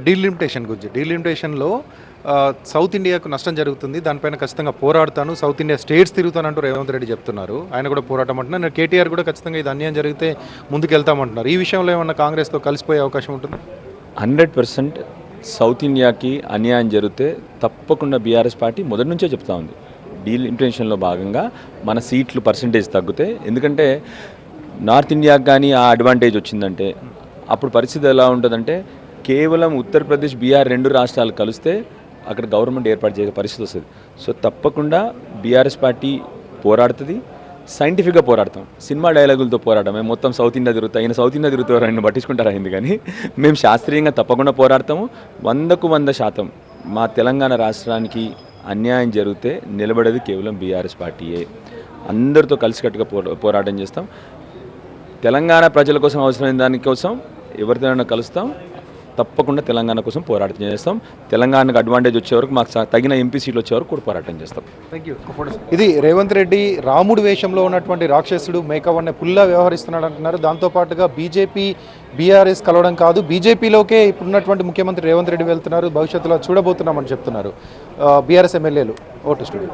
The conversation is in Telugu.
డీలిమిటేషన్లో సౌత్ ఇండియాకు నష్టం జరుగుతుంది. దానిపైన ఖచ్చితంగా పోరాడతాను. సౌత్ ఇండియా స్టేట్స్ తిరుగుతానంటూ రేవంత్ రెడ్డి చెప్తున్నారు. ఆయన కూడా పోరాటం అంటున్నారు. నేను కేటీఆర్ కూడా ఖచ్చితంగా ఇది అన్యాయం జరిగితే ముందుకెళ్తామంటున్నారు. ఈ విషయంలో ఏమన్నా కాంగ్రెస్తో కలిసిపోయే అవకాశం ఉంటుంది? 100% సౌత్ ఇండియాకి అన్యాయం జరిగితే తప్పకుండా బీఆర్ఎస్ పార్టీ మొదటి నుంచే చెప్తా ఉంది. డీలిమిటేషన్లో భాగంగా మన సీట్లు పర్సంటేజ్ తగ్గితే, ఎందుకంటే నార్త్ ఇండియాకి కానీ ఆ అడ్వాంటేజ్ వచ్చిందంటే అప్పుడు పరిస్థితి ఎలా ఉంటుందంటే, కేవలం ఉత్తరప్రదేశ్, బీహార్ 2 రాష్ట్రాలు కలిస్తే అక్కడ గవర్నమెంట్ ఏర్పాటు చేసే పరిస్థితి వస్తుంది. సో తప్పకుండా బీఆర్ఎస్ పార్టీ పోరాడుతుంది. సైంటిఫిక్గా పోరాడతాం. సినిమా డైలాగులతో పోరాటం. మేము మొత్తం సౌత్ ఇండియా తిరుగుతాం, ఈయన సౌత్ ఇండియా తిరుగుతారు, ఆయన పట్టించుకుంటారా అయింది. కానీ మేము శాస్త్రీయంగా తప్పకుండా పోరాడతాము. 100% మా తెలంగాణ రాష్ట్రానికి అన్యాయం జరిగితే నిలబడేది కేవలం బీఆర్ఎస్ పార్టీయే. అందరితో కలిసికట్టుగా పోరాటం చేస్తాం. తెలంగాణ ప్రజల కోసం అవసరమైన దానికోసం ఎవరితోనైనా కలుస్తాం. తప్పకుండా తెలంగాణ కోసం పోరాటం చేస్తాం. తెలంగాణకు అడ్వాంటేజ్ వచ్చే వరకు, మాకు తగిన ఎంపీ సీట్లు వచ్చే వరకు కూడా పోరాటం చేస్తాం. Thank you. ఇది రేవంత్ రెడ్డి రాముడు వేషంలో ఉన్నటువంటి రాక్షసుడు మేకవన్నే పుల్లా వ్యవహరిస్తున్నాడు అంటున్నారు. దాంతోపాటుగా బీజేపీ బీఆర్ఎస్ కలవడం కాదు, బీజేపీలోకే ఇప్పుడున్నటువంటి ముఖ్యమంత్రి రేవంత్ రెడ్డి వెళ్తున్నారు, భవిష్యత్తులో చూడబోతున్నామని చెప్తున్నారు బీఆర్ఎస్ ఎమ్మెల్యేలు. Vote studio.